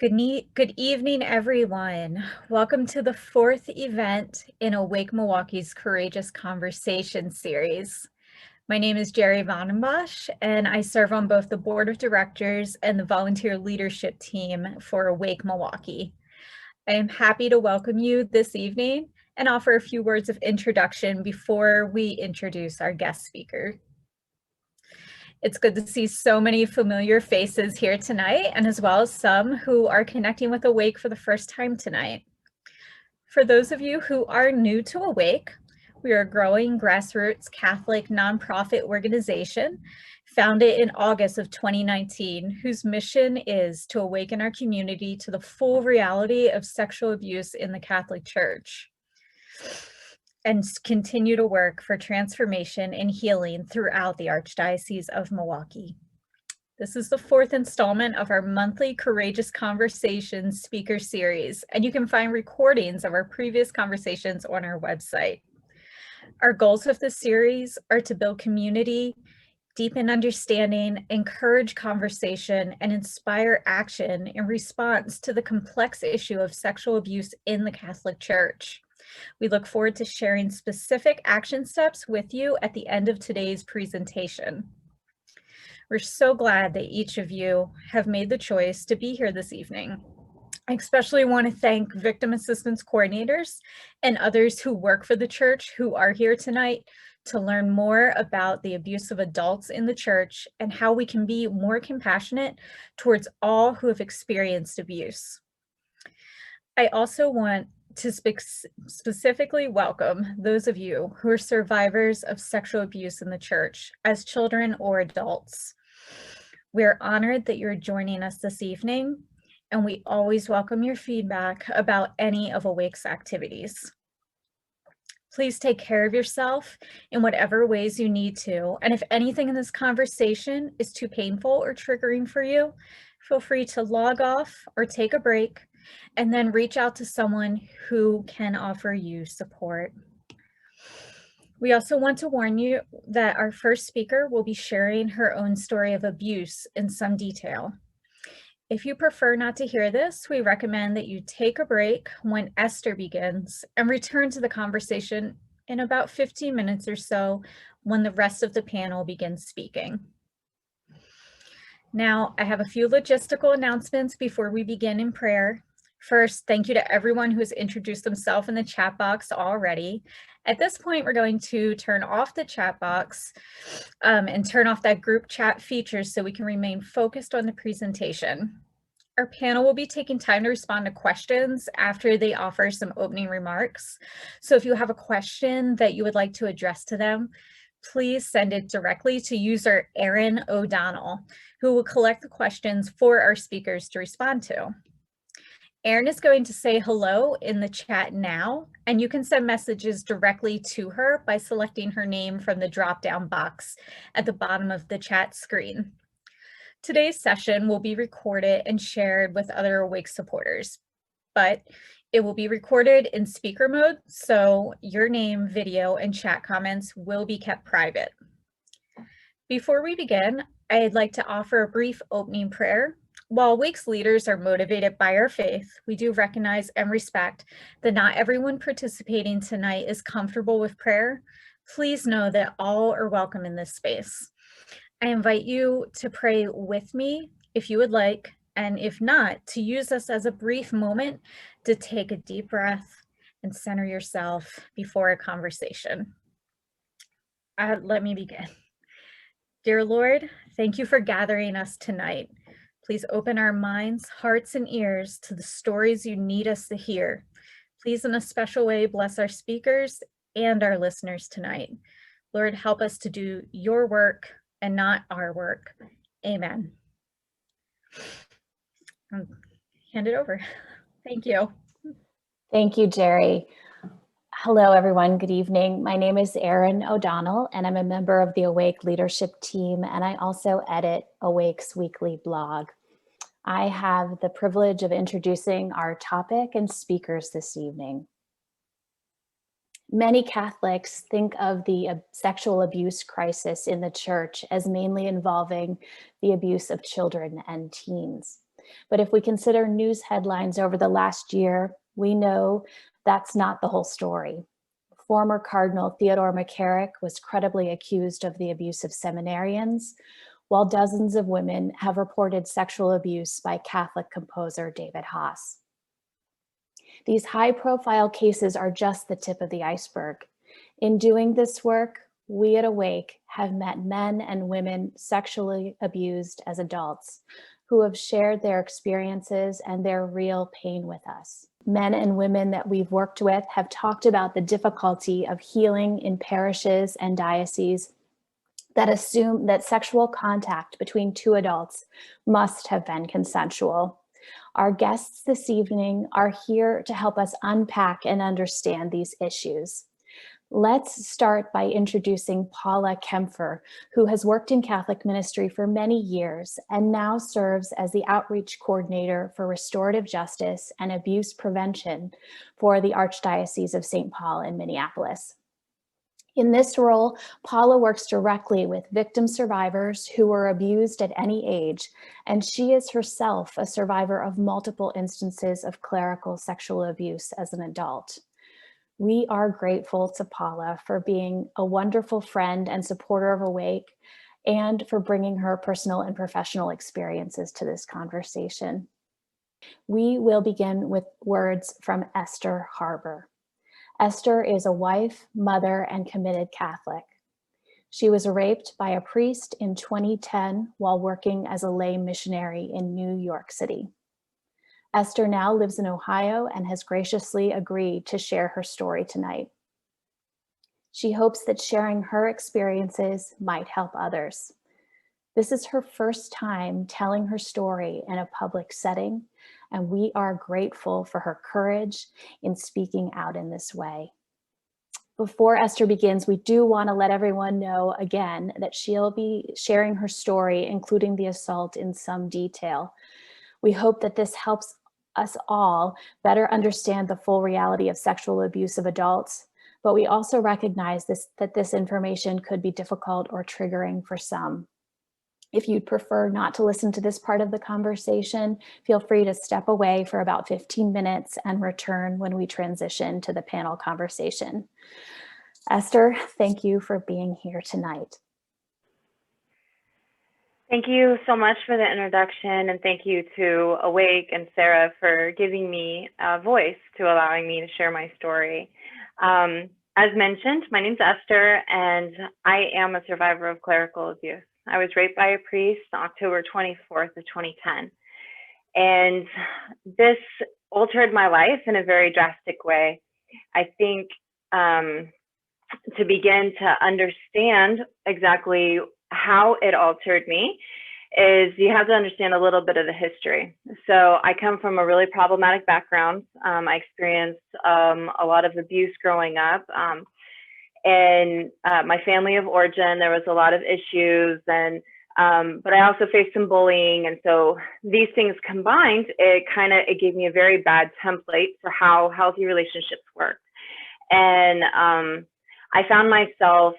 Good evening, everyone. Welcome to the fourth event in Awake Milwaukee's Courageous Conversation series. My name is Jerry Vandenbosch, and I serve on both the board of directors and the volunteer leadership team for Awake Milwaukee. I am happy to welcome you this evening and offer a few words of introduction before we introduce our guest speaker. It's good to see so many familiar faces here tonight, and as well as some who are connecting with Awake for the first time tonight. For those of you who are new to Awake, we are a growing grassroots Catholic nonprofit organization founded in August of 2019, whose mission is to awaken our community to the full reality of sexual abuse in the Catholic Church and continue to work for transformation and healing throughout the Archdiocese of Milwaukee. This is the fourth installment of our monthly Courageous Conversations speaker series, and you can find recordings of our previous conversations on our website. Our goals of this series are to build community, deepen understanding, encourage conversation, and inspire action in response to the complex issue of sexual abuse in the Catholic Church. We look forward to sharing specific action steps with you at the end of today's presentation. We're so glad that each of you have made the choice to be here this evening. I especially want to thank victim assistance coordinators and others who work for the church who are here tonight to learn more about the abuse of adults in the church and how we can be more compassionate towards all who have experienced abuse. I also want to specifically welcome those of you who are survivors of sexual abuse in the church as children or adults. We are honored that you're joining us this evening, and we always welcome your feedback about any of Awake's activities. Please take care of yourself in whatever ways you need to, and if anything in this conversation is too painful or triggering for you, feel free to log off or take a break, and then reach out to someone who can offer you support. We also want to warn you that our first speaker will be sharing her own story of abuse in some detail. If you prefer not to hear this, we recommend that you take a break when Esther begins and return to the conversation in about 15 minutes or so when the rest of the panel begins speaking. Now, I have a few logistical announcements before we begin in prayer. First, thank you to everyone who has introduced themselves in the chat box already. At this point, we're going to turn off the chat box and turn off that group chat feature so we can remain focused on the presentation. Our panel will be taking time to respond to questions after they offer some opening remarks. So if you have a question that you would like to address to them, please send it directly to user Aaron O'Donnell, who will collect the questions for our speakers to respond to. Erin is going to say hello in the chat now, and you can send messages directly to her by selecting her name from the drop-down box at the bottom of the chat screen. Today's session will be recorded and shared with other Awake supporters, but it will be recorded in speaker mode, so your name, video, and chat comments will be kept private. Before we begin, I'd like to offer a brief opening prayer. While Awake's leaders are motivated by our faith, we do recognize and respect that not everyone participating tonight is comfortable with prayer. Please know that all are welcome in this space. I invite you to pray with me if you would like, and if not, to use this as a brief moment to take a deep breath and center yourself before a conversation. Let me begin. Dear Lord, thank you for gathering us tonight. Please open our minds, hearts, and ears to the stories you need us to hear. Please, in a special way, bless our speakers and our listeners tonight. Lord, help us to do your work and not our work. Amen. Hand it over. Thank you. Thank you, Jerry. Hello, everyone. Good evening. My name is Erin O'Donnell, and I'm a member of the Awake leadership team, and I also edit Awake's weekly blog. I have the privilege of introducing our topic and speakers this evening. Many Catholics think of the sexual abuse crisis in the church as mainly involving the abuse of children and teens. But if we consider news headlines over the last year, we know that's not the whole story. Former Cardinal Theodore McCarrick was credibly accused of the abuse of seminarians, while dozens of women have reported sexual abuse by Catholic composer David Haas. These high-profile cases are just the tip of the iceberg. In doing this work, we at Awake have met men and women sexually abused as adults who have shared their experiences and their real pain with us. Men and women that we've worked with have talked about the difficulty of healing in parishes and dioceses that assume that sexual contact between two adults must have been consensual. Our guests this evening are here to help us unpack and understand these issues. Let's start by introducing Paula Kaempffer, who has worked in Catholic ministry for many years and now serves as the outreach coordinator for restorative justice and abuse prevention for the Archdiocese of St. Paul in Minneapolis. In this role, Paula works directly with victim survivors who were abused at any age, and she is herself a survivor of multiple instances of clerical sexual abuse as an adult. We are grateful to Paula for being a wonderful friend and supporter of Awake, and for bringing her personal and professional experiences to this conversation. We will begin with words from Esther Harber. Esther is a wife, mother, and committed Catholic. She was raped by a priest in 2010 while working as a lay missionary in New York City. Esther now lives in Ohio and has graciously agreed to share her story tonight. She hopes that sharing her experiences might help others. This is her first time telling her story in a public setting, and we are grateful for her courage in speaking out in this way. Before Esther begins, we do want to let everyone know again that she'll be sharing her story, including the assault, in some detail. We hope that this helps us all better understand the full reality of sexual abuse of adults, but we also recognize that this information could be difficult or triggering for some. If you'd prefer not to listen to this part of the conversation, feel free to step away for about 15 minutes and return when we transition to the panel conversation. Esther, thank you for being here tonight. Thank you so much for the introduction, and thank you to Awake and Sarah for giving me a voice to allowing me to share my story. As mentioned, my name's Esther, and I am a survivor of clerical abuse. I was raped by a priest on October 24th of 2010, and this altered my life in a very drastic way. I think to begin to understand exactly how it altered me is you have to understand a little bit of the history. So I come from a really problematic background. I experienced a lot of abuse growing up. And my family of origin, there was a lot of issues, and but I also faced some bullying. And so these things combined, it gave me a very bad template for how healthy relationships work. And I found myself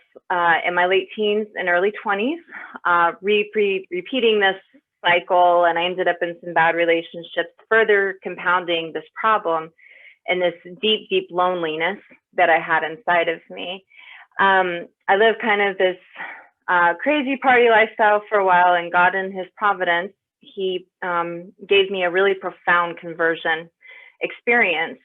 in my late teens and early 20s repeating this cycle, and I ended up in some bad relationships, further compounding this problem and this deep, deep loneliness that I had inside of me. I lived kind of this crazy party lifestyle for a while, and God in his providence, he gave me a really profound conversion experience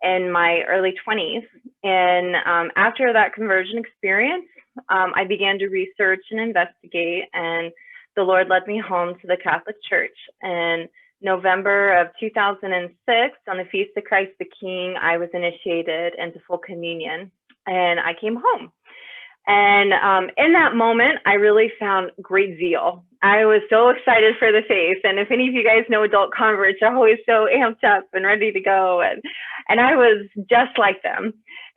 in my early 20s. And after that conversion experience, I began to research and investigate, and the Lord led me home to the Catholic Church. In November of 2006, on the Feast of Christ the King, I was initiated into full communion, and I came home. And in that moment, I really found great zeal. I was so excited for the faith. And if any of you guys know adult converts, they're always so amped up and ready to go. And I was just like them,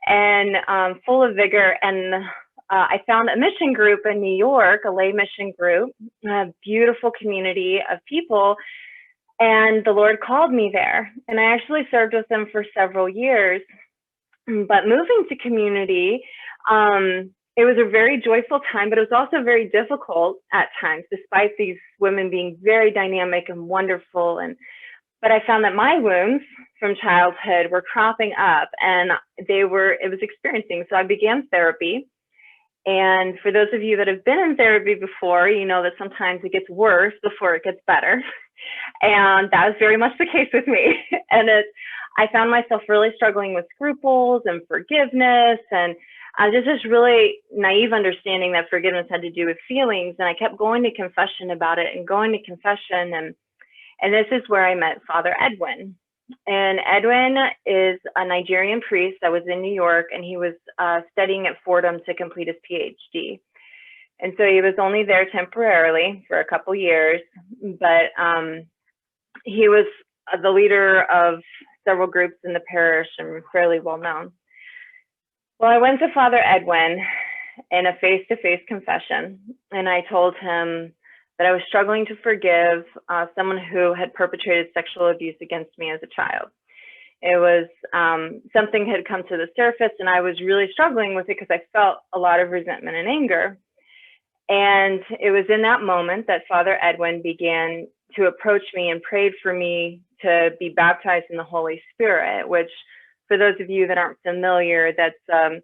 and full of vigor. And I found a mission group in New York, a lay mission group, a beautiful community of people. And the Lord called me there. And I actually served with them for several years. But moving to community, it was a very joyful time, but it was also very difficult at times, despite these women being very dynamic and wonderful. But I found that my wounds from childhood were cropping up, and it was experiencing. So I began therapy. And for those of you that have been in therapy before, you know that sometimes it gets worse before it gets better. And that was very much the case with me. And I found myself really struggling with scruples and forgiveness, and just this really naive understanding that forgiveness had to do with feelings. And I kept going to confession about it and going to confession. And this is where I met Father Edwin. And Edwin is a Nigerian priest that was in New York, and he was studying at Fordham to complete his PhD. And so he was only there temporarily for a couple years, but he was the leader of several groups in the parish and fairly well known. Well, I went to Father Edwin in a face-to-face confession, and I told him that I was struggling to forgive someone who had perpetrated sexual abuse against me as a child. It was something had come to the surface, and I was really struggling with it because I felt a lot of resentment and anger. And it was in that moment that Father Edwin began to approach me and prayed for me to be baptized in the Holy Spirit, which, for those of you that aren't familiar, that's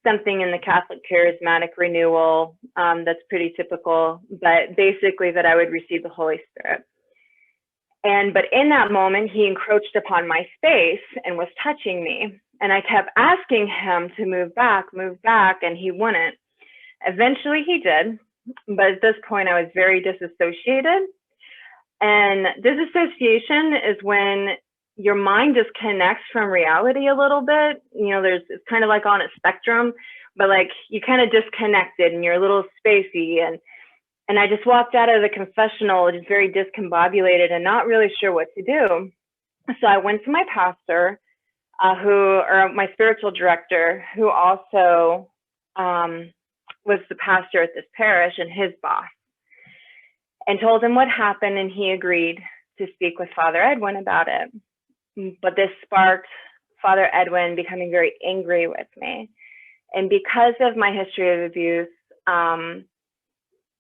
something in the Catholic charismatic renewal that's pretty typical, but basically that I would receive the Holy Spirit. But in that moment, he encroached upon my space and was touching me. And I kept asking him to move back, and he wouldn't. Eventually he did, but at this point I was very disassociated. And disassociation is when your mind disconnects from reality a little bit. You know, it's kind of like on a spectrum, but like you kind of disconnected and you're a little spacey. And I just walked out of the confessional just very discombobulated and not really sure what to do. So I went to my pastor, or my spiritual director, who also was the pastor at this parish and his boss, and told him what happened, and he agreed to speak with Father Edwin about it. But this sparked Father Edwin becoming very angry with me. And because of my history of abuse,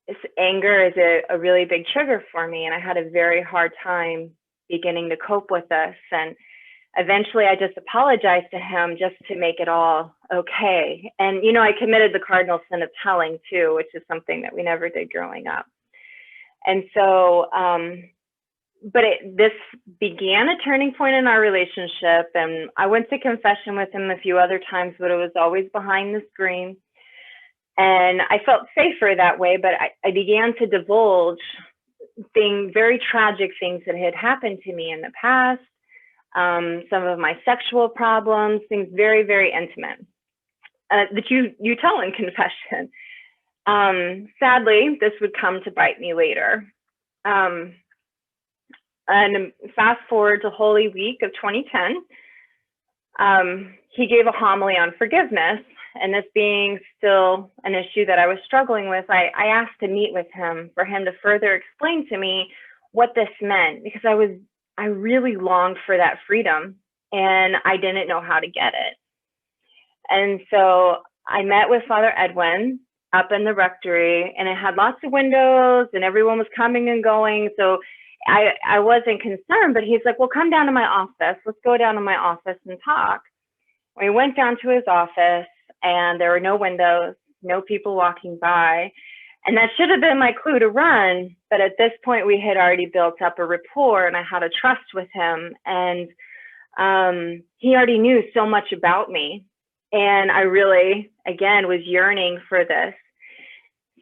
this anger is a really big trigger for me. And I had a very hard time beginning to cope with this. And eventually I just apologized to him just to make it all okay. And, you know, I committed the cardinal sin of telling too, which is something that we never did growing up. And so, this began a turning point in our relationship, and I went to confession with him a few other times, but it was always behind the screen. And I felt safer that way, but I began to divulge very tragic things that had happened to me in the past, some of my sexual problems, things very, very intimate that you tell in confession. Sadly, this would come to bite me later. And fast forward to Holy Week of 2010, he gave a homily on forgiveness. And this being still an issue that I was struggling with, I asked to meet with him for him to further explain to me what this meant, because I really longed for that freedom and I didn't know how to get it. And so I met with Father Edwin up in the rectory, and it had lots of windows and everyone was coming and going. So I wasn't concerned, but he's like, well, come down to my office. Let's go down to my office and talk. We went down to his office, and there were no windows, no people walking by. And that should have been my clue to run. But at this point, we had already built up a rapport, and I had a trust with him. And he already knew so much about me. And I really, again, was yearning for this.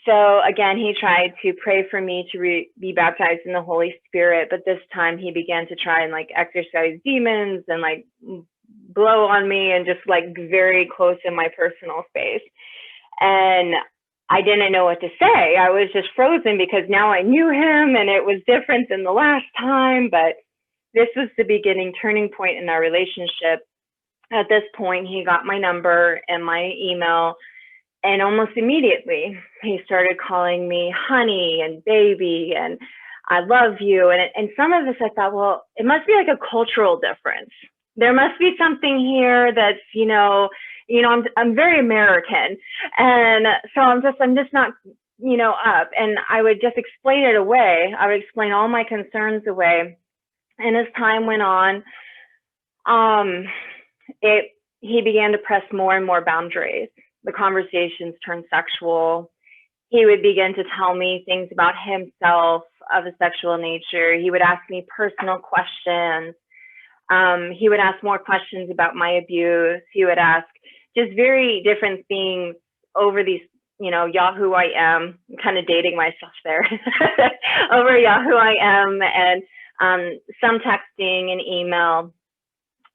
So again, he tried to pray for me to be baptized in the Holy Spirit, but this time he began to try and like exorcise demons and like blow on me and just like very close in my personal space. And I didn't know what to say. I was just frozen because now I knew him and it was different than the last time, but this was the beginning turning point in our relationship. At this point, he got my number and my email. And almost immediately, he started calling me honey and baby and I love you. And some of this, I thought, well, it must be like a cultural difference. There must be something here that's, you know, I'm very American. And so I'm just not, up. And I would just explain it away. I would explain all my concerns away. And as time went on, he began to press more and more boundaries. The conversations turned sexual. He would begin to tell me things about himself of a sexual nature. He would ask me personal questions. He would ask more questions about my abuse. He would ask just very different things over these, Yahoo I am. I'm kind of dating myself there. Over Yahoo I am, and some texting and email.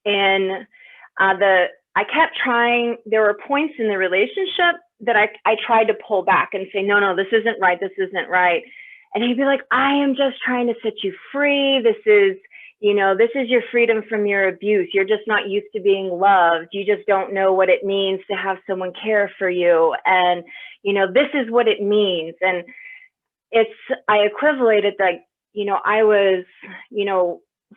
And I kept trying. There were points in the relationship that I tried to pull back and say, no, this isn't right. This isn't right. And he'd be like, I am just trying to set you free. This is your freedom from your abuse. You're just not used to being loved. You just don't know what it means to have someone care for you. And, this is what it means. And I equated that, I was,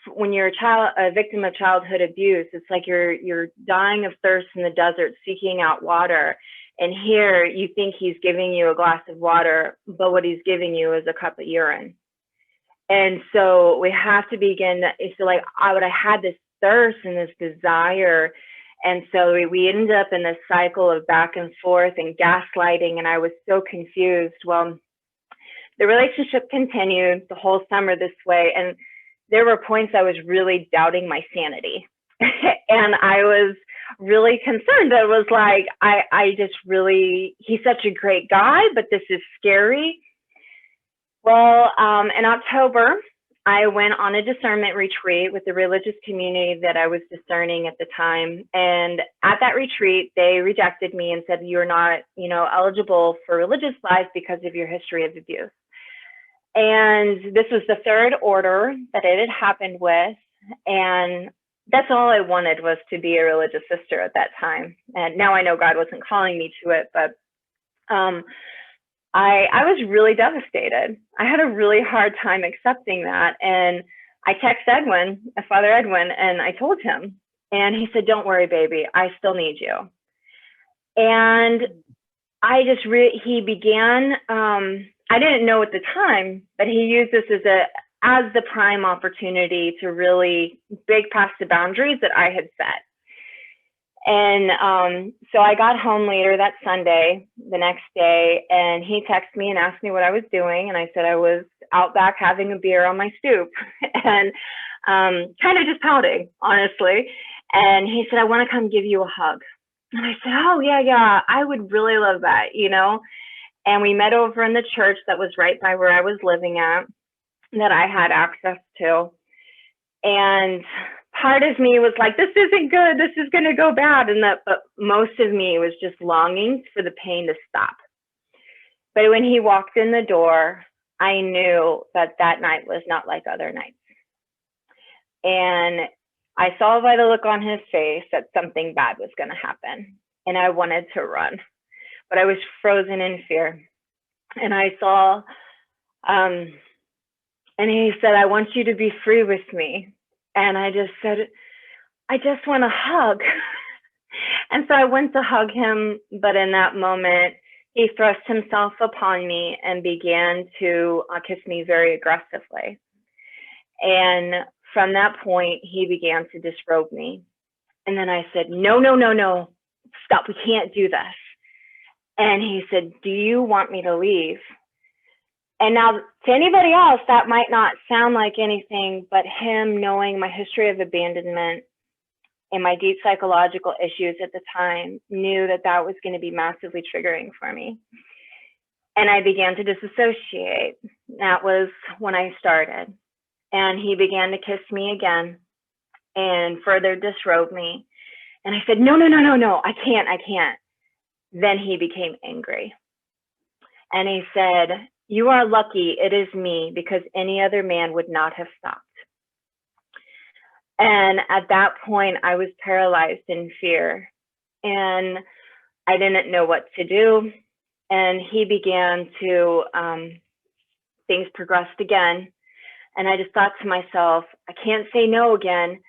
when you're a victim of childhood abuse, it's like you're dying of thirst in the desert, seeking out water. And here you think he's giving you a glass of water, but what he's giving you is a cup of urine. And so we have to begin, I had this thirst and this desire. And so we ended up in this cycle of back and forth and gaslighting. And I was so confused. Well, the relationship continued the whole summer this way. And there were points I was really doubting my sanity. And I was really concerned. I was like, he's such a great guy, but this is scary. Well, in October, I went on a discernment retreat with the religious community that I was discerning at the time. And at that retreat, they rejected me and said, you're not, eligible for religious life because of your history of abuse. And this was the third order that it had happened with. And that's all I wanted, was to be a religious sister at that time. And now I know God wasn't calling me to it, but I was really devastated. I had a really hard time accepting that. And I texted Father Edwin, and I told him, and he said, don't worry, baby, I still need you. And he began, I didn't know at the time, but he used this as the prime opportunity to really break past the boundaries that I had set. And so I got home later that Sunday, the next day, and he texted me and asked me what I was doing. And I said I was out back having a beer on my stoop and kind of just pouting, honestly. And he said, I want to come give you a hug. And I said, oh, yeah, I would really love that, And we met over in the church that was right by where I was living at, that I had access to. And part of me was like, this isn't good. This is going to go bad. But most of me was just longing for the pain to stop. But when he walked in the door, I knew that night was not like other nights. And I saw by the look on his face that something bad was going to happen. And I wanted to run, but I was frozen in fear. And I saw, and he said, I want you to be free with me. And I just said, I just want a hug. And so I went to hug him, but in that moment, he thrust himself upon me and began to kiss me very aggressively. And from that point, he began to disrobe me. And then I said, no, stop, we can't do this. And he said, do you want me to leave? And now to anybody else, that might not sound like anything, but him knowing my history of abandonment and my deep psychological issues at the time, knew that was going to be massively triggering for me. And I began to disassociate. That was when I started. And he began to kiss me again and further disrobe me. And I said, no, I can't. Then he became angry. And he said, you are lucky it is me, because any other man would not have stopped. And at that point, I was paralyzed in fear, and I didn't know what to do. And he began to, things progressed again. And I just thought to myself, I can't say no again,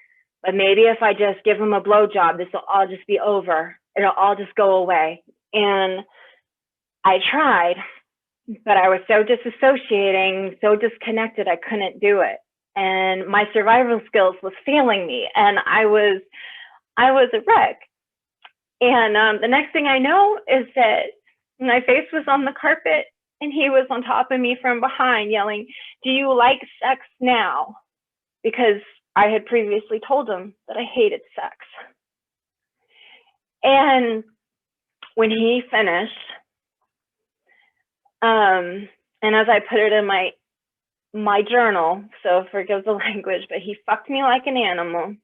but maybe if I just give him a blowjob, this will all just be over. it'll all just go away. And I tried, but I was so disassociating, so disconnected, I couldn't do it. And my survival skills was failing me, and I was a wreck. And the next thing I know is that my face was on the carpet, and he was on top of me from behind yelling, "Do you like sex now?" Because I had previously told him that I hated sex. And when he finished, and as I put it in my journal, so forgive the language, but he fucked me like an animal.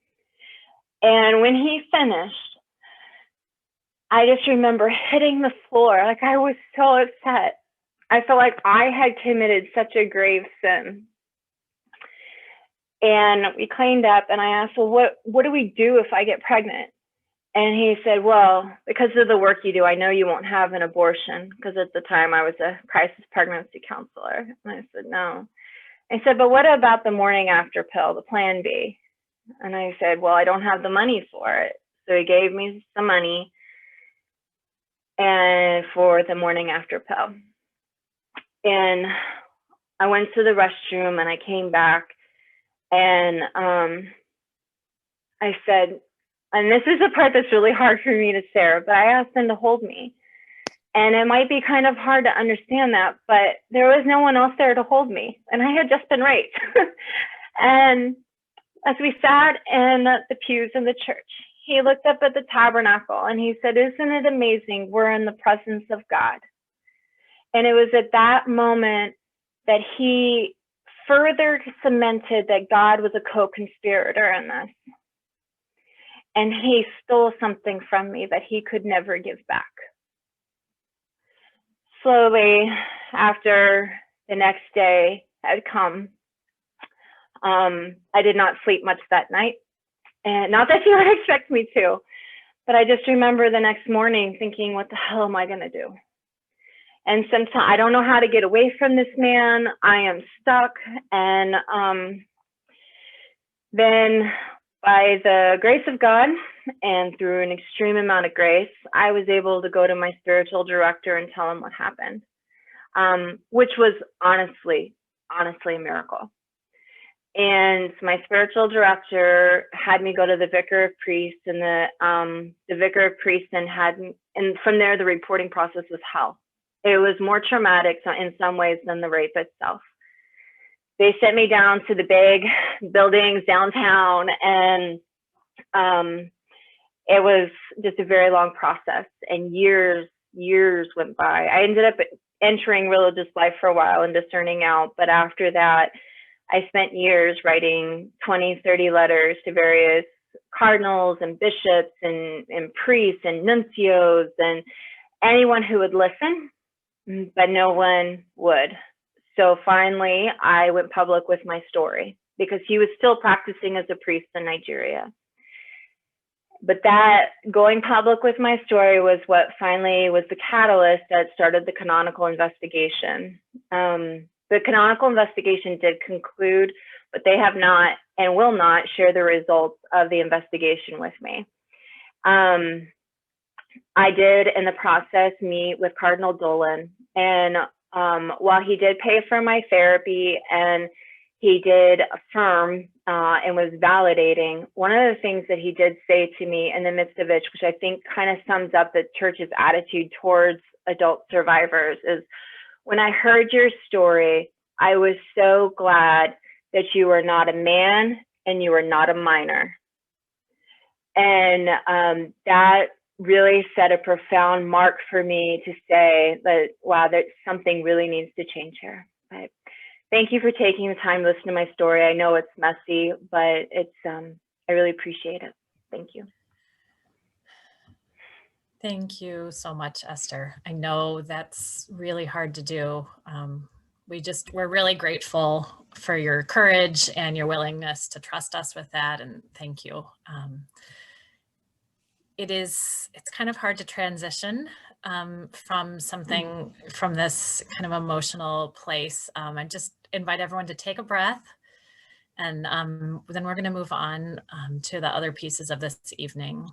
And when he finished, I just remember hitting the floor. Like, I was so upset. I felt like I had committed such a grave sin. And we cleaned up, and I asked, well, what do we do if I get pregnant? And he said, well, because of the work you do, I know you won't have an abortion, because at the time I was a crisis pregnancy counselor. And I said, no. I said, but what about the morning after pill, the plan B? And I said, well, I don't have the money for it. So he gave me some money and for the morning after pill. And I went to the restroom, and I came back, and I said, and this is the part that's really hard for me to say, but I asked him to hold me. And it might be kind of hard to understand that, but there was no one else there to hold me. And I had just been raped. And as we sat in the pews in the church, he looked up at the tabernacle, and he said, isn't it amazing? We're in the presence of God. And it was at that moment that he further cemented that God was a co-conspirator in this. And he stole something from me that he could never give back. Slowly, after the next day had come, I did not sleep much that night. And not that you would expect me to, but I just remember the next morning thinking, what the hell am I going to do? And sometimes I don't know how to get away from this man. I am stuck. And then by the grace of God and through an extreme amount of grace, I was able to go to my spiritual director and tell him what happened, which was honestly a miracle. And my spiritual director had me go to the vicar of priests, and the vicar of priests and from there the reporting process was hell. It was more traumatic in some ways than the rape itself. They sent me down to the big buildings downtown, and it was just a very long process, and years went by. I ended up entering religious life for a while and discerning out, but after that, I spent years writing 20, 30 letters to various cardinals and bishops and priests and nuncios and anyone who would listen, but no one would. So finally, I went public with my story because he was still practicing as a priest in Nigeria. But that going public with my story was what finally was the catalyst that started the canonical investigation. The canonical investigation did conclude, but they have not and will not share the results of the investigation with me. I did, in the process, meet with Cardinal Dolan, and while he did pay for my therapy and he did affirm and was validating, one of the things that he did say to me in the midst of it, which I think kind of sums up the church's attitude towards adult survivors, is, when I heard your story, I was so glad that you were not a man and you were not a minor. And that really set a profound mark for me to say that, wow, that something really needs to change here. But thank you for taking the time to listen to my story. I know it's messy, but it's I really appreciate it. Thank you. Thank you so much, Esther. I know that's really hard to do. We're really grateful for your courage and your willingness to trust us with that, and thank you. It's kind of hard to transition from this kind of emotional place. I just invite everyone to take a breath, and then we're going to move on to the other pieces of this evening.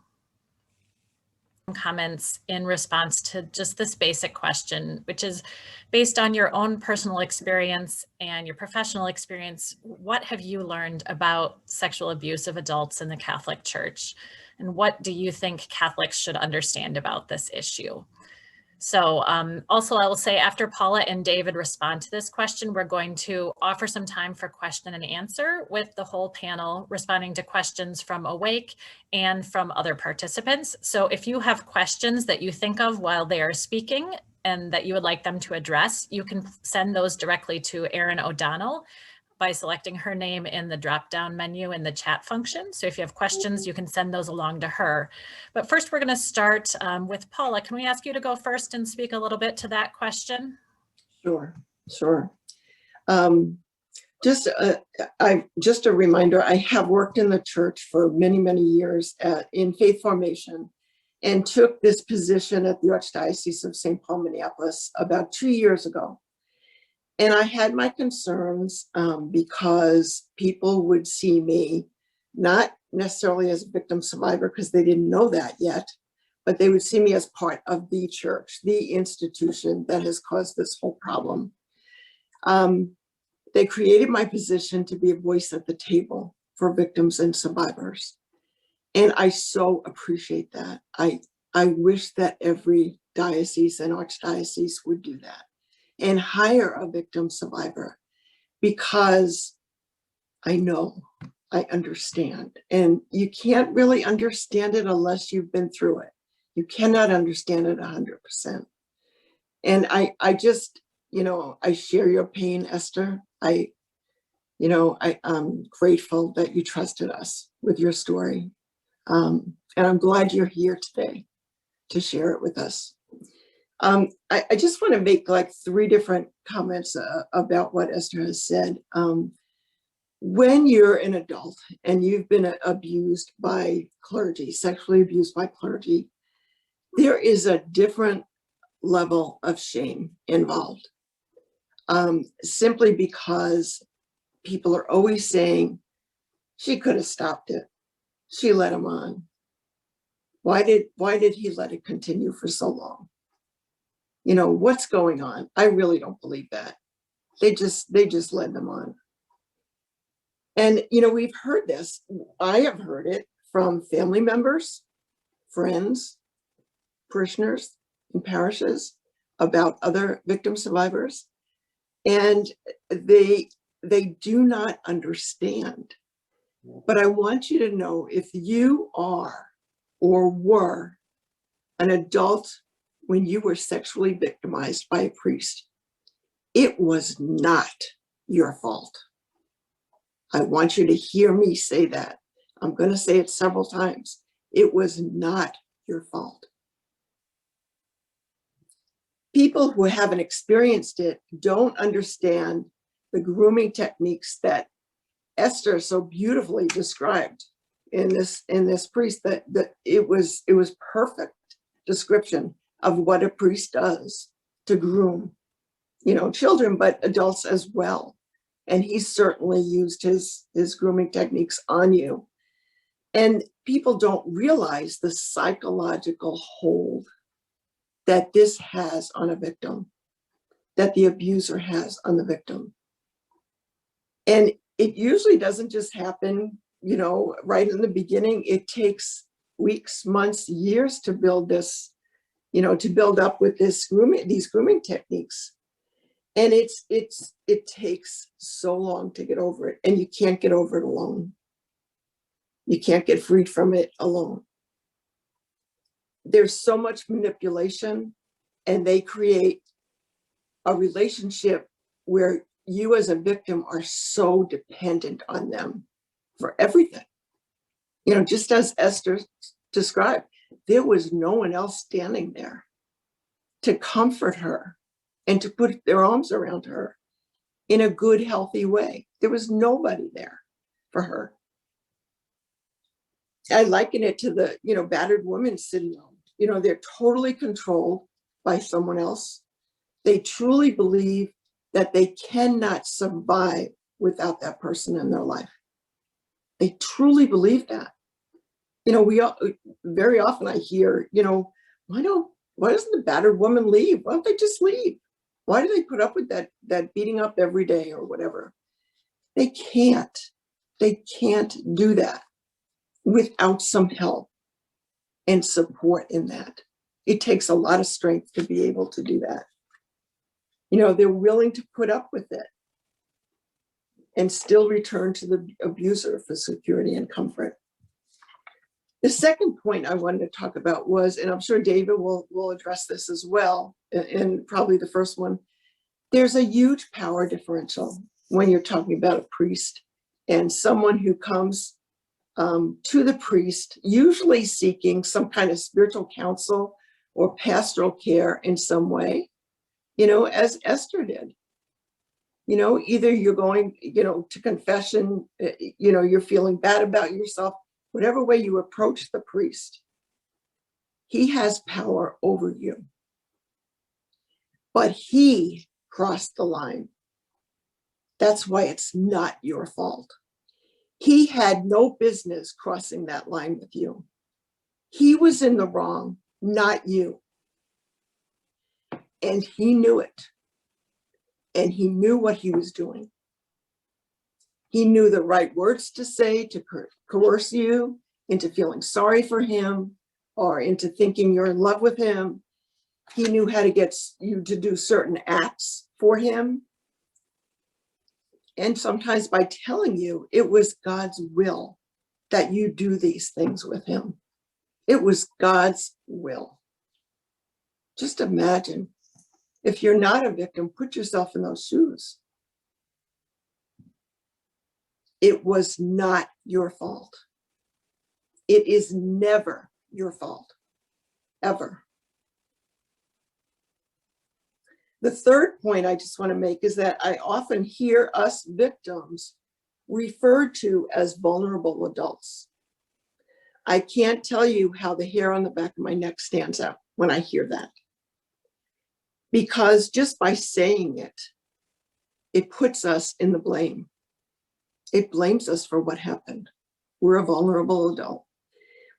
comments in response to just this basic question, which is based on your own personal experience and your professional experience. What have you learned about sexual abuse of adults in the Catholic Church? And what do you think Catholics should understand about this issue? So also I will say, after Paula and David respond to this question, we're going to offer some time for question and answer with the whole panel responding to questions from Awake and from other participants. So if you have questions that you think of while they are speaking and that you would like them to address, you can send those directly to Erin O'Donnell by selecting her name in the drop-down menu in the chat function. So if you have questions, you can send those along to her. But first, we're going to start with Paula. Can we ask you to go first and speak a little bit to that question? Sure. Just a reminder, I have worked in the church for many, many years in faith formation, and took this position at the Archdiocese of St. Paul, Minneapolis about 2 years ago. And I had my concerns because people would see me not necessarily as a victim survivor, because they didn't know that yet, but they would see me as part of the church, the institution that has caused this whole problem. They created my position to be a voice at the table for victims and survivors. And I so appreciate that. I wish that every diocese and archdiocese would do that and hire a victim survivor, because I know, I understand. And you can't really understand it unless you've been through it. You cannot understand it 100%. And I just, I share your pain, Esther. I'm grateful that you trusted us with your story. And I'm glad you're here today to share it with us. I just want to make like 3 different comments about what Esther has said. When you're an adult and you've been abused by clergy, sexually abused by clergy, there is a different level of shame involved. Simply because people are always saying, she could have stopped it. She let him on. Why did he let it continue for so long? What's going on? I really don't believe that. They just led them on. And, we've heard this. I have heard it from family members, friends, parishioners in parishes about other victim survivors. And they do not understand. But I want you to know, if you are or were an adult when you were sexually victimized by a priest, it was not your fault. I want you to hear me say that. I'm going to say it several times. It was not your fault. People who haven't experienced it don't understand the grooming techniques that Esther so beautifully described in this priest. That it was perfect description of what a priest does to groom, children, but adults as well. And he certainly used his grooming techniques on you. And people don't realize the psychological hold that this has on a victim, that the abuser has on the victim. And it usually doesn't just happen, right in the beginning. It takes weeks, months, years to build this, to build up with these grooming techniques. And it takes so long to get over it, and you can't get over it alone. You can't get freed from it alone. There's so much manipulation, and they create a relationship where you as a victim are so dependent on them for everything. Just as Esther described, there was no one else standing there to comfort her and to put their arms around her in a good, healthy way. There was nobody there for her. I liken it to the, battered woman syndrome. They're totally controlled by someone else. They truly believe that they cannot survive without that person in their life. They truly believe that. We very often I hear, why doesn't the battered woman leave? Why don't they just leave? Why do they put up with that beating up every day or whatever? They can't do that without some help and support in that. It takes a lot of strength to be able to do that. You know, they're willing to put up with it and still return to the abuser for security and comfort. The second point I wanted to talk about was, and I'm sure David will address this as well, and probably the first one, there's a huge power differential when you're talking about a priest and someone who comes to the priest, usually seeking some kind of spiritual counsel or pastoral care in some way, you know, as Esther did. You know, either you're going, you know, to confession, you know, you're feeling bad about yourself, whatever way you approach the priest, he has power over you. But he crossed the line. That's why it's not your fault. He had no business crossing that line with you. He was in the wrong, not you. And he knew it. And he knew what he was doing. He knew the right words to say to coerce you into feeling sorry for him or into thinking you're in love with him. He knew how to get you to do certain acts for him. And sometimes by telling you it was God's will that you do these things with him. It was God's will. Just imagine, if you're not a victim, put yourself in those shoes. It was not your fault. It is never your fault, ever. The third point I just want to make is that I often hear us victims referred to as vulnerable adults. I can't tell you how the hair on the back of my neck stands out when I hear that. Because just by saying it, it puts us in the blame. It blames us for what happened. We're a vulnerable adult.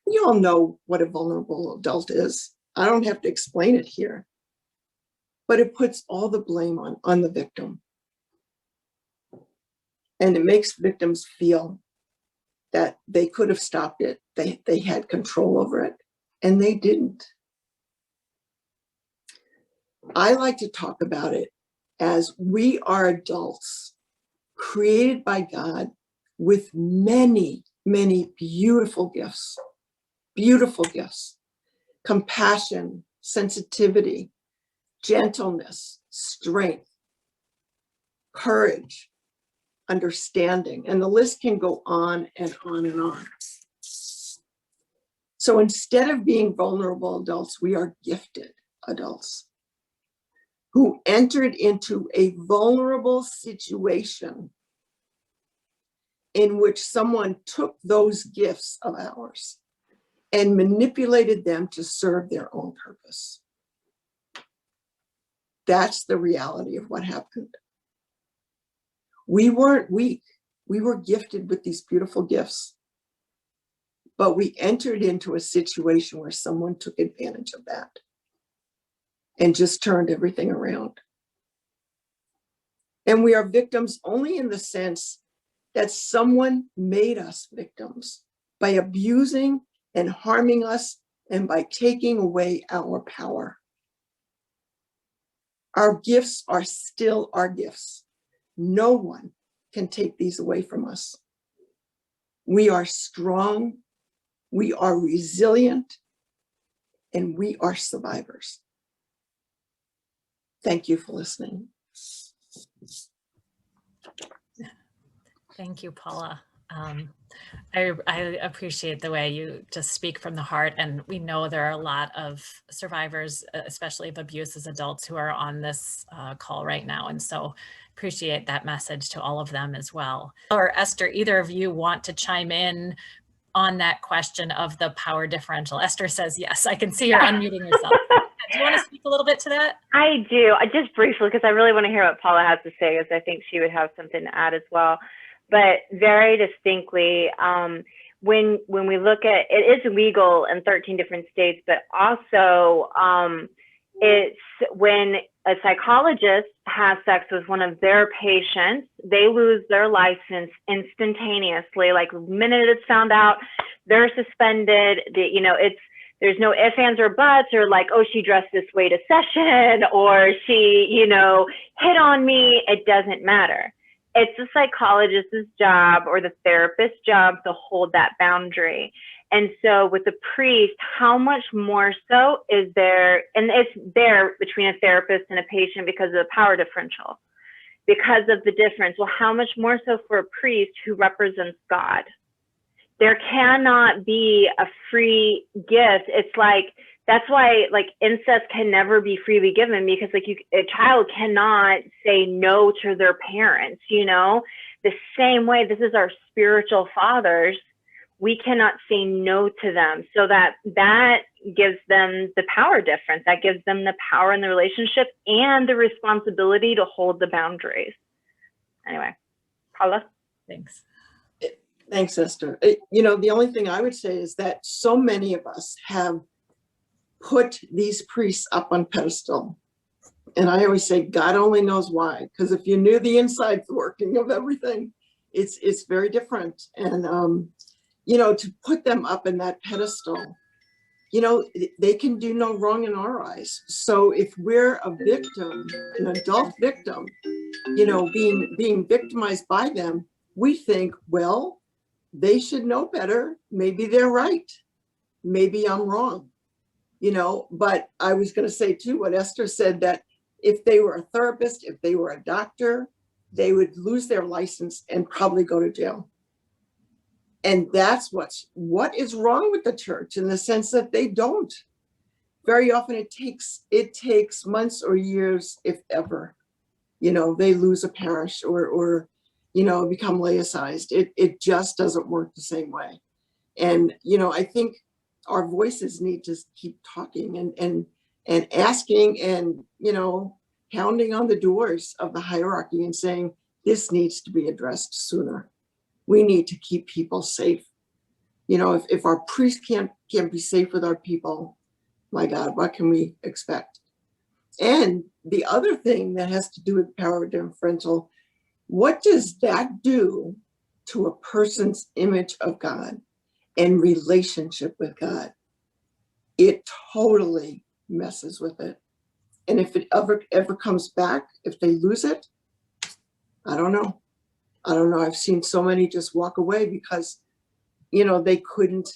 We all know what a vulnerable adult is. I don't have to explain it here. But it puts all the blame on the victim. And it makes victims feel that they could have stopped it. They had control over it, and they didn't. I like to talk about it as we are adults created by God with many, many beautiful gifts, compassion, sensitivity, gentleness, strength, courage, understanding, and the list can go on and on and on. So instead of being vulnerable adults, we are gifted adults who entered into a vulnerable situation in which someone took those gifts of ours and manipulated them to serve their own purpose. That's the reality of what happened. We weren't weak. We were gifted with these beautiful gifts. But we entered into a situation where someone took advantage of that and just turned everything around. And we are victims only in the sense that someone made us victims by abusing and harming us and by taking away our power. Our gifts are still our gifts. No one can take these away from us. We are strong, we are resilient, and we are survivors. Thank you for listening. Thank you, Paula. I appreciate the way you just speak from the heart, and we know there are a lot of survivors, especially of abuse as adults, who are on this call right now, and so appreciate that message to all of them as well. Or Esther, either of you want to chime in on that question of the power differential? Esther says yes. I can see you're unmuting yourself. Do you want to speak a little bit to that? I do. Just briefly, because I really want to hear what Paula has to say, because I think she would have something to add as well. But very distinctly, when we look at, it is legal in 13 different states, but also it's when a psychologist has sex with one of their patients, they lose their license instantaneously. Like the minute it's found out, they're suspended. You know, there's no ifs, ands, or buts, or like, oh, she dressed this way to session, or she, you know, hit on me. It doesn't matter. It's the psychologist's job or the therapist's job to hold that boundary. And so with the priest, how much more so is there, and it's there between a therapist and a patient because of the power differential, because of the difference. Well, how much more so for a priest who represents God? There cannot be a free gift. It's like, that's why like incest can never be freely given, because like a child cannot say no to their parents, you know, the same way this is our spiritual fathers. We cannot say no to them. So that gives them the power difference. That gives them the power in the relationship and the responsibility to hold the boundaries. Anyway, Paula. Thanks. Thanks, Esther. You know, the only thing I would say is that so many of us have put these priests up on pedestal. And I always say, God only knows why. Because if you knew the inside working of everything, it's very different. And, you know, to put them up in that pedestal, you know, they can do no wrong in our eyes. So if we're a victim, an adult victim, you know, being victimized by them, we think, well, they should know better. Maybe they're right. Maybe I'm wrong, you know. But I was going to say too, what Esther said, that if they were a therapist, if they were a doctor, they would lose their license and probably go to jail. And that's what is wrong with the church, in the sense that they don't. Very often it takes months or years, if ever, you know, they lose a parish or you know, become laicized. It just doesn't work the same way. And, you know, I think our voices need to keep talking and asking and, you know, pounding on the doors of the hierarchy and saying, this needs to be addressed sooner. We need to keep people safe. You know, if our priests can't be safe with our people, my God, what can we expect? And the other thing that has to do with power differential, what does that do to a person's image of God and relationship with God? It totally messes with it. And if it ever comes back, if they lose it, I don't know. I've seen so many just walk away because, you know, they couldn't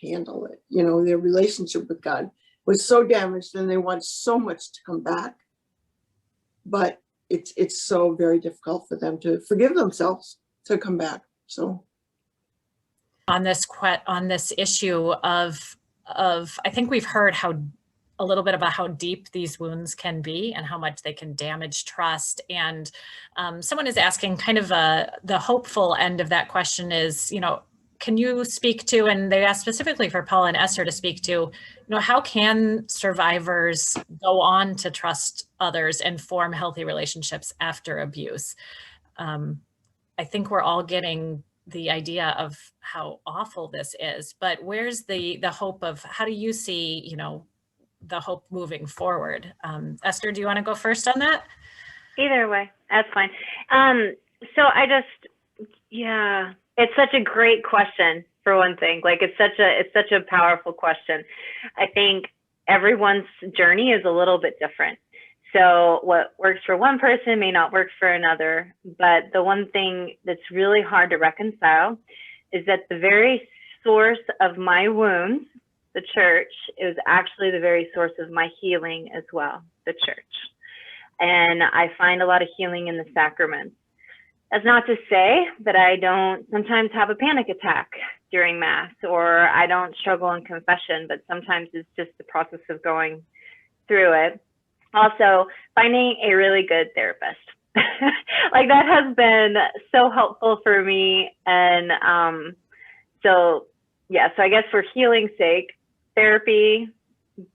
handle it. You know, their relationship with God was so damaged and they want so much to come back. But it's so very difficult for them to forgive themselves to come back. So on this issue of I think we've heard a little bit about how deep these wounds can be and how much they can damage trust. And someone is asking kind of the hopeful end of that question is, you know, can you speak to, and they asked specifically for Paula and Esther to speak to, you know, how can survivors go on to trust others and form healthy relationships after abuse? I think we're all getting the idea of how awful this is, but where's the hope of, how do you see, you know, the hope moving forward? Esther, do you want to go first on that? Either way, that's fine. So yeah, it's such a great question, for one thing. Like, it's such a powerful question. I think everyone's journey is a little bit different. So what works for one person may not work for another. But the one thing that's really hard to reconcile is that the very source of my wounds, the church, is actually the very source of my healing as well, the church. And I find a lot of healing in the sacraments. That's not to say that I don't sometimes have a panic attack during Mass, or I don't struggle in confession, but sometimes it's just the process of going through it. Also, finding a really good therapist. Like, that has been so helpful for me. And so I guess for healing's sake, therapy,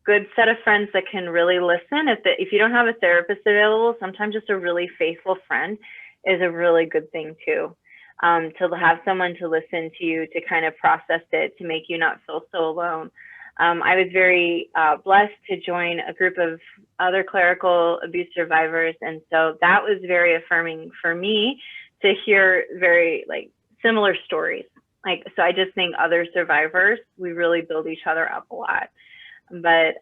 good set of friends that can really listen. If you don't have a therapist available, sometimes just a really faithful friend is a really good thing too. to have someone to listen to you, to kind of process it, to make you not feel so alone. I was very blessed to join a group of other clerical abuse survivors. And so that was very affirming for me to hear very like similar stories. Like, so I just think other survivors, we really build each other up a lot. But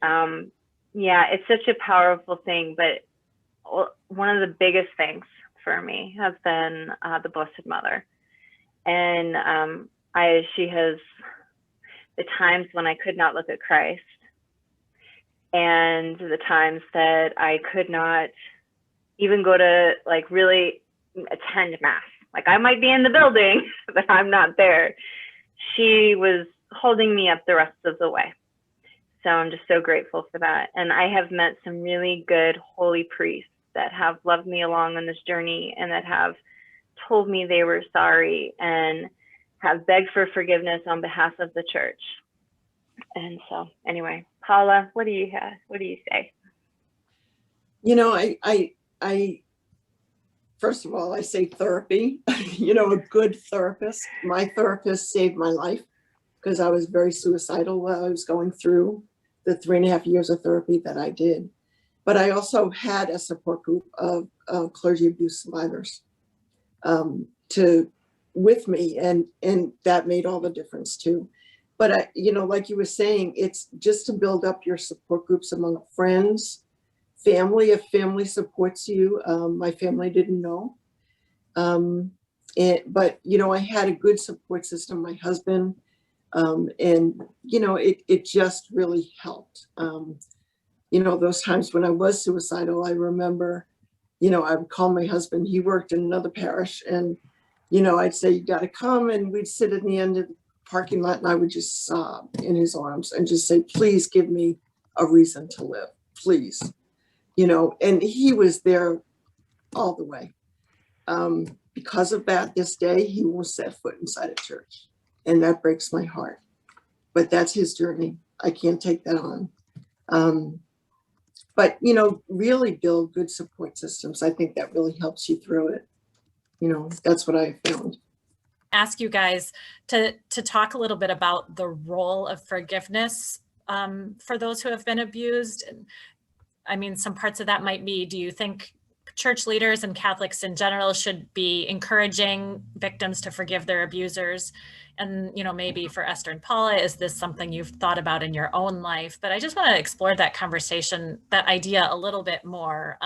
yeah, it's such a powerful thing. But one of the biggest things for me has been the Blessed Mother. And she has the times when I could not look at Christ, and the times that I could not even go to like really attend mass. Like I might be in the building, but I'm not there. She was holding me up the rest of the way. So I'm just so grateful for that. And I have met some really good holy priests that have loved me along on this journey and that have told me they were sorry and have begged for forgiveness on behalf of the church. And so anyway, Paula, what do you say? You know, I first of all, I say therapy, you know, a good therapist. My therapist saved my life because I was very suicidal while I was going through the 3.5 years of therapy that I did. But I also had a support group of clergy abuse survivors with me, and that made all the difference too. But you know, like you were saying, it's just to build up your support groups among friends, family. If family supports you, my family didn't know, but you know, I had a good support system. My husband, and you know, it just really helped. You know, those times when I was suicidal, I remember, you know, I would call my husband. He worked in another parish, and you know, I'd say, "You got to come," and we'd sit at the end of the parking lot, and I would just sob in his arms and just say, "Please give me a reason to live, please." You know, and he was there all the way. Because of that, this day, he won't set foot inside a church, and that breaks my heart. But that's his journey. I can't take that on. But, you know, really build good support systems. I think that really helps you through it. You know, that's what I found. Ask you guys to talk a little bit about the role of forgiveness for those who have been abused. And I mean, some parts of that might be, do you think church leaders and Catholics in general should be encouraging victims to forgive their abusers? And, you know, maybe for Esther and Paula, is this something you've thought about in your own life? But I just want to explore that conversation, that idea a little bit more.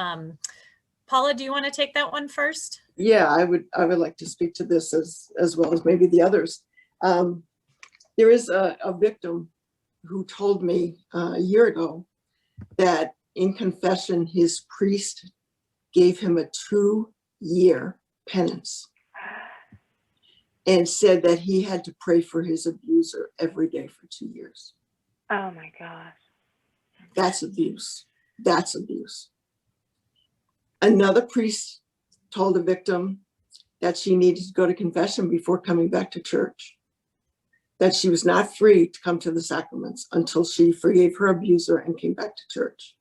Paula, do you want to take that one first? Yeah, I would like to speak to this as well as maybe the others. There is a victim who told me a year ago that in confession, his priest gave him a 2-year penance and said that he had to pray for his abuser every day for 2 years. Oh my gosh. That's abuse. That's abuse. Another priest told a victim that she needed to go to confession before coming back to church, that she was not free to come to the sacraments until she forgave her abuser and came back to church.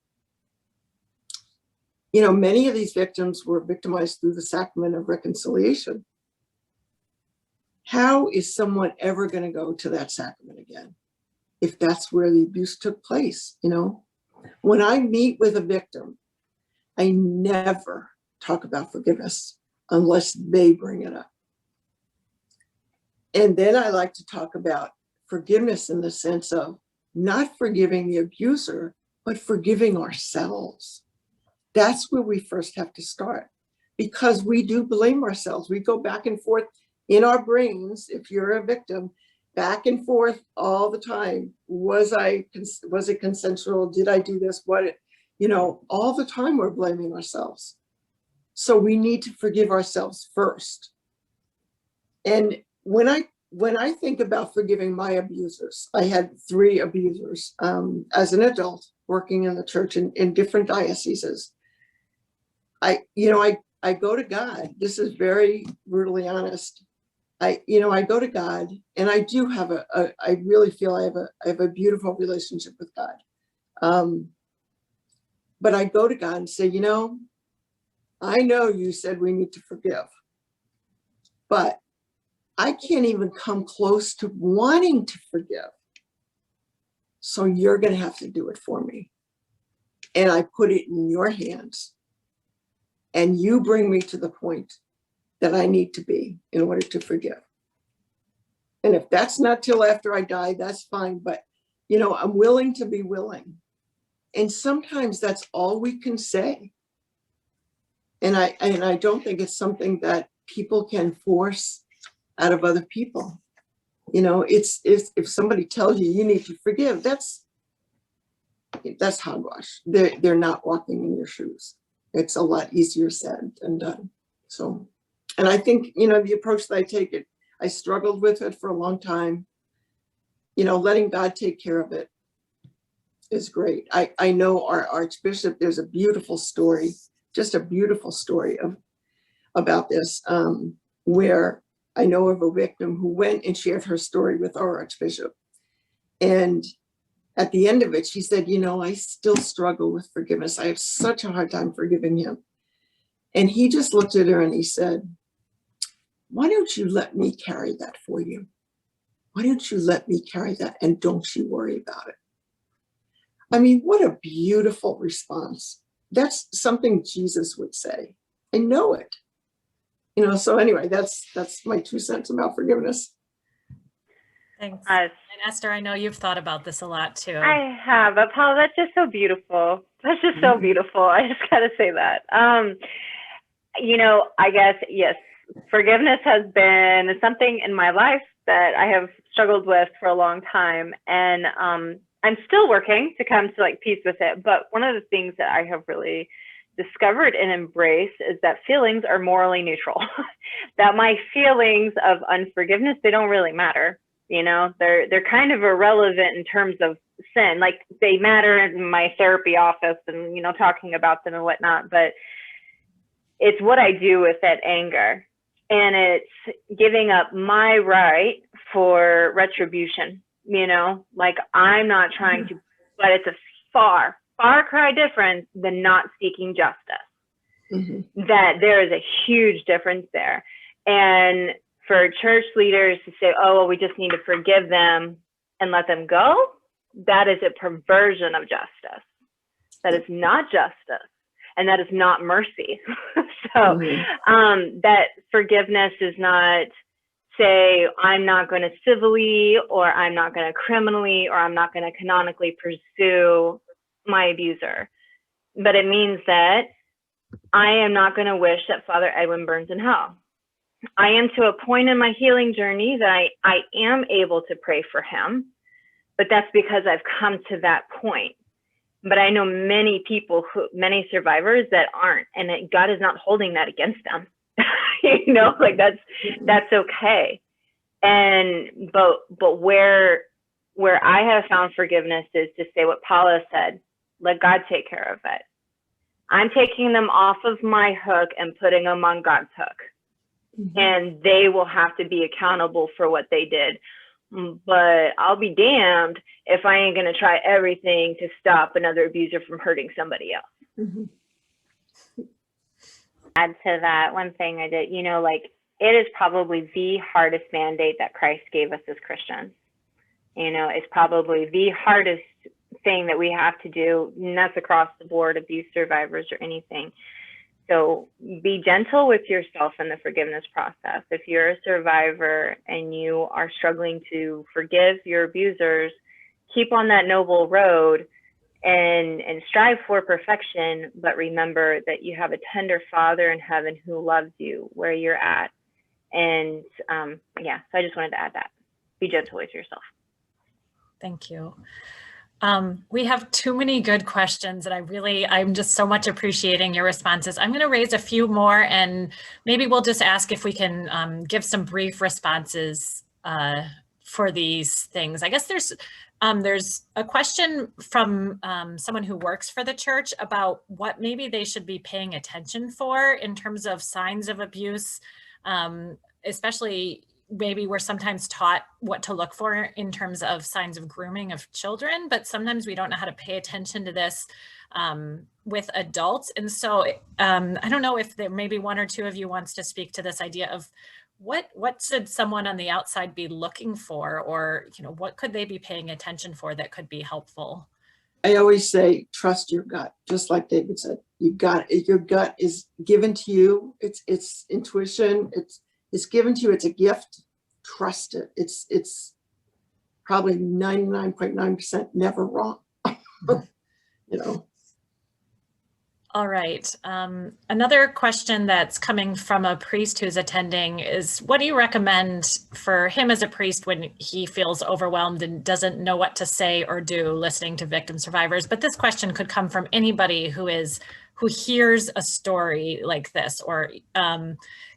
You know, many of these victims were victimized through the sacrament of reconciliation. How is someone ever going to go to that sacrament again if that's where the abuse took place? You know, when I meet with a victim, I never talk about forgiveness unless they bring it up. And then I like to talk about forgiveness in the sense of not forgiving the abuser, but forgiving ourselves. That's where we first have to start, because we do blame ourselves. We go back and forth in our brains, if you're a victim, back and forth all the time. Was it consensual? Did I do this? What, you know, all the time we're blaming ourselves. So we need to forgive ourselves first. And when I think about forgiving my abusers, I had 3 abusers as an adult working in the church in different dioceses. I go to God. This is very brutally honest. I go to God, and I do have I really feel I have a beautiful relationship with God. But I go to God and say, you know, I know you said we need to forgive, but I can't even come close to wanting to forgive. So you're going to have to do it for me. And I put it in your hands. And you bring me to the point that I need to be in order to forgive. And if that's not till after I die, that's fine. But, you know, I'm willing to be willing. And sometimes that's all we can say. And I don't think it's something that people can force out of other people. You know, it's if somebody tells you need to forgive, that's hogwash. They're not walking in your shoes. It's a lot easier said than done. So, and I think, you know, the approach that I take, I struggled with it for a long time. You know, letting God take care of it is great. I know our Archbishop, there's a beautiful story, just a beautiful story about this, where I know of a victim who went and shared her story with our Archbishop. And at the end of it, she said, you know, I still struggle with forgiveness. I have such a hard time forgiving him. And he just looked at her and he said, why don't you let me carry that for you? Why don't you let me carry that and don't you worry about it? I mean, what a beautiful response. That's something Jesus would say. I know it. You know, so anyway, that's my 2 cents about forgiveness. Thanks. And Esther, I know you've thought about this a lot too. I have, but Paula, that's just so beautiful. That's just so beautiful. I just got to say that. You know, I guess, yes, forgiveness has been something in my life that I have struggled with for a long time. And I'm still working to come to like peace with it. But one of the things that I have really discovered and embraced is that feelings are morally neutral. That my feelings of unforgiveness, they don't really matter. You know, they're kind of irrelevant in terms of sin. Like they matter in my therapy office and, you know, talking about them and whatnot, but it's what I do with that anger. And it's giving up my right for retribution, you know, like I'm not trying to, but it's a far cry difference than not seeking justice. That there is a huge difference there. And for church leaders to say, oh, well, we just need to forgive them and let them go, that is a perversion of justice. That is not justice. And that is not mercy. So that forgiveness is not say, I'm not going to civilly, or I'm not going to criminally, or I'm not going to canonically pursue my abuser. But it means that I am not going to wish that Father Edwin burns in hell. I am to a point in my healing journey that I am able to pray for him, but that's because I've come to that point. But I know many people, many survivors that aren't, and that God is not holding that against them. You know, like that's okay. And but where I have found forgiveness is to say what Paula said, let God take care of it. I'm taking them off of my hook and putting them on God's hook. And they will have to be accountable for what they did. But I'll be damned if I ain't going to try everything to stop another abuser from hurting somebody else. Add to that, one thing I did, you know, like it is probably the hardest mandate that Christ gave us as Christians. You know, it's probably the hardest thing that we have to do, and that's across the board, abuse survivors or anything. So be gentle with yourself in the forgiveness process. If you're a survivor and you are struggling to forgive your abusers, keep on that noble road and strive for perfection, but remember that you have a tender Father in heaven who loves you where you're at. And yeah, so I just wanted to add that. Be gentle with yourself. Thank you. We have too many good questions, and I'm just so much appreciating your responses. I'm going to raise a few more, and maybe we'll just ask if we can give some brief responses for these things. I guess there's a question from someone who works for the church about what maybe they should be paying attention for in terms of signs of abuse, especially maybe we're sometimes taught what to look for in terms of signs of grooming of children, but sometimes we don't know how to pay attention to this with adults. And so I don't know if there maybe one or two of you wants to speak to this idea of what should someone on the outside be looking for, or, you know, what could they be paying attention for that could be helpful? I always say, trust your gut, just like David said. Your gut is given to you. It's intuition. It's given to you. It's a gift. Trust it. It's probably 99.9% never wrong. You know. All right. Another question that's coming from a priest who's attending is, what do you recommend for him as a priest when he feels overwhelmed and doesn't know what to say or do listening to victim survivors? But this question could come from anybody who hears a story like this, or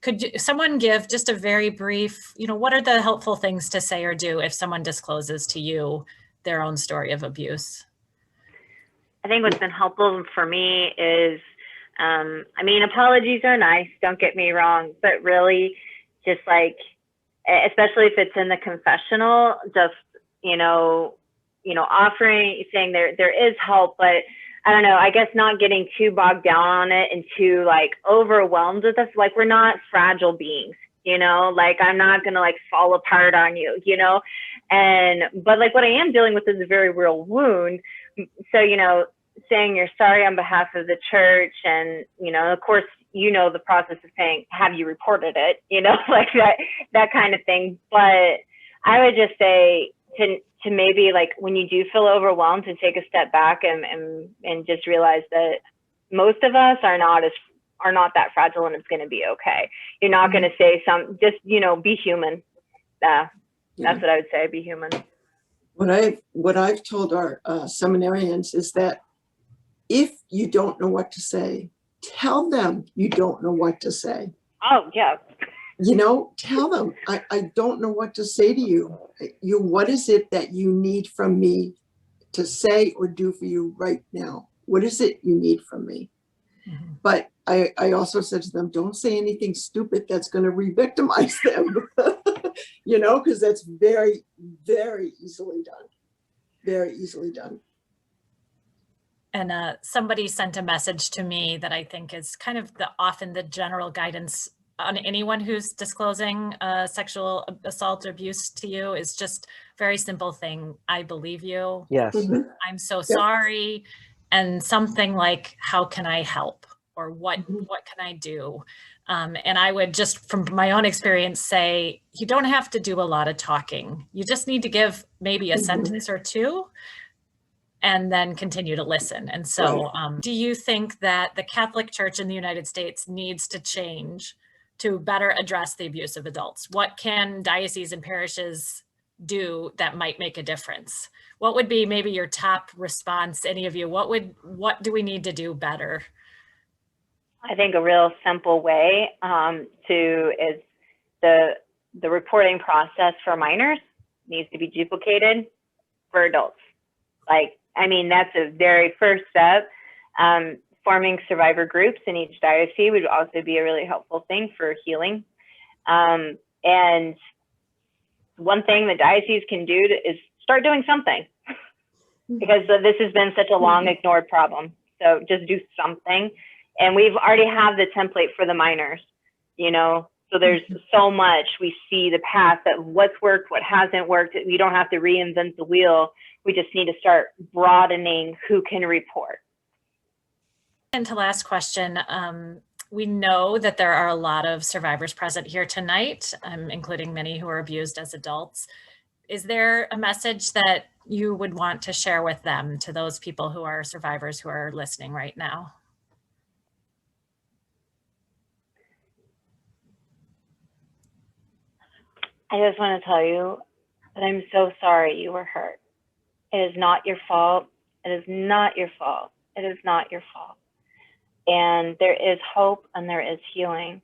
could someone give just a very brief, you know, what are the helpful things to say or do if someone discloses to you their own story of abuse? I think what's been helpful for me is, I mean, apologies are nice, don't get me wrong, but really just like, especially if it's in the confessional, just, offering, saying there is help, but I don't know, I guess not getting too bogged down on it and too like overwhelmed with us. Like, we're not fragile beings, like I'm not going to like fall apart on you, but like what I am dealing with is a very real wound. So, saying you're sorry on behalf of the church, and, of course, the process of saying, have you reported it, like that kind of thing. But I would just say to maybe, like, when you do feel overwhelmed, to take a step back and just realize that most of us are not that fragile, and it's going to be okay. You're not going to say just, be human. That's what I would say, be human. What I've told our seminarians is that if you don't know what to say, tell them you don't know what to say. Oh, yeah. Tell them, I don't know what to say to you. What is it that you need from me to say or do for you right now? What is it you need from me? Mm-hmm. But I also said to them, don't say anything stupid that's going to re-victimize them, because that's very, very easily done. Very easily done. And somebody sent a message to me that I think is kind of often the general guidance on anyone who's disclosing sexual assault or abuse to you, is just very simple thing. I believe you. Yes. Mm-hmm. I'm so sorry. And something like, how can I help? Or what can I do? And I would just, from my own experience, say, you don't have to do a lot of talking. You just need to give maybe a sentence or two, and then continue to listen. And so do you think that the Catholic Church in the United States needs to change to better address the abuse of adults? What can dioceses and parishes do that might make a difference? What would be maybe your top response, any of you? What do we need to do better? I think a real simple way is the reporting process for minors needs to be duplicated for adults. That's a very first step. Forming survivor groups in each diocese would also be a really helpful thing for healing. And one thing the diocese can do is start doing something, because this has been such a long ignored problem. So just do something. And we've already have the template for the minors, so there's so much we see the path that what's worked, what hasn't worked. We don't have to reinvent the wheel. We just need to start broadening who can report. And to last question, we know that there are a lot of survivors present here tonight, including many who are abused as adults. Is there a message that you would want to share with them, to those people who are survivors who are listening right now? I just want to tell you that I'm so sorry you were hurt. It is not your fault. It is not your fault. It is not your fault. And there is hope and there is healing.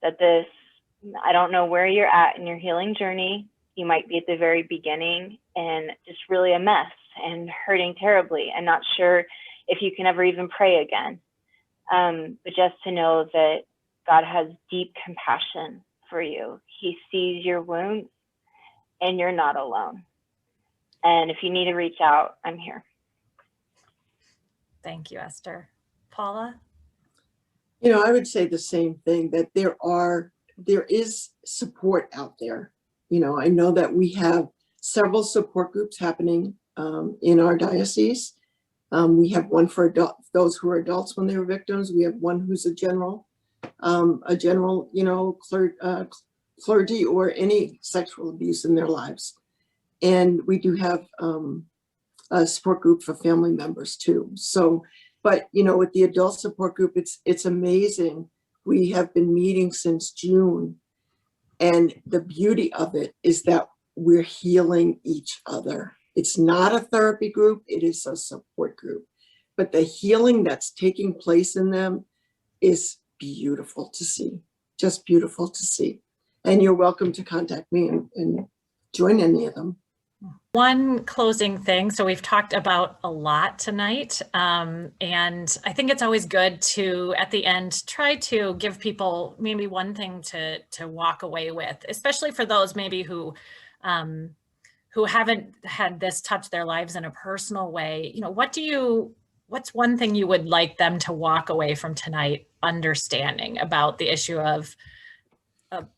I don't know where you're at in your healing journey. You might be at the very beginning and just really a mess and hurting terribly and not sure if you can ever even pray again. But just to know that God has deep compassion for you. He sees your wounds and you're not alone. And if you need to reach out, I'm here. Thank you, Esther. Paula? I would say the same thing, that there are there is support out there. You know, I know that we have several support groups happening in our diocese. We have one for those who are adults when they were victims. We have one who's a general, you know, clergy or any sexual abuse in their lives. And we do have a support group for family members too. So, but you know, with the adult support group, it's amazing. We have been meeting since June, and the beauty of it is that we're healing each other. It's not a therapy group, it is a support group. But the healing that's taking place in them is beautiful to see, just beautiful to see. And you're welcome to contact me and join any of them. One closing thing. So we've talked about a lot tonight. And I think it's always good to, at the end, try to give people maybe one thing to walk away with, especially for those maybe who haven't had this touch their lives in a personal way. You know, what's one thing you would like them to walk away from tonight understanding about the issue of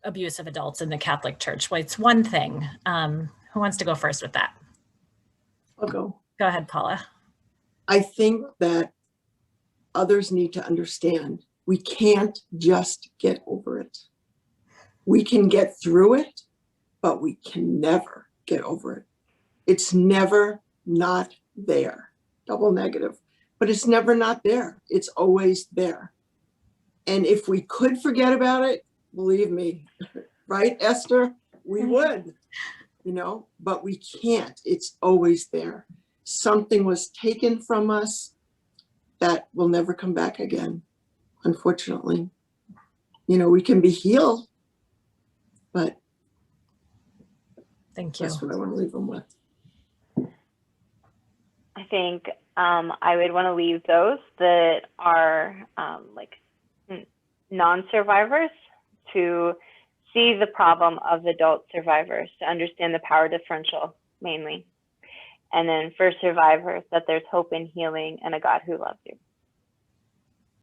abuse of adults in the Catholic Church? Well, it's one thing. Who wants to go first with that? I'll go. Go ahead, Paula. I think that others need to understand we can't just get over it. We can get through it, but we can never get over it. It's never not there. Double negative, but it's never not there. It's always there. And if we could forget about it, believe me, right, Esther, we would. You know, but we can't. It's always there. Something was taken from us that will never come back again, unfortunately. You know, we can be healed, but thank you. That's what I want to leave them with. I think I would want to leave those that are like non-survivors to see the problem of adult survivors, to understand the power differential mainly. And then for survivors, that there's hope and healing and a God who loves you.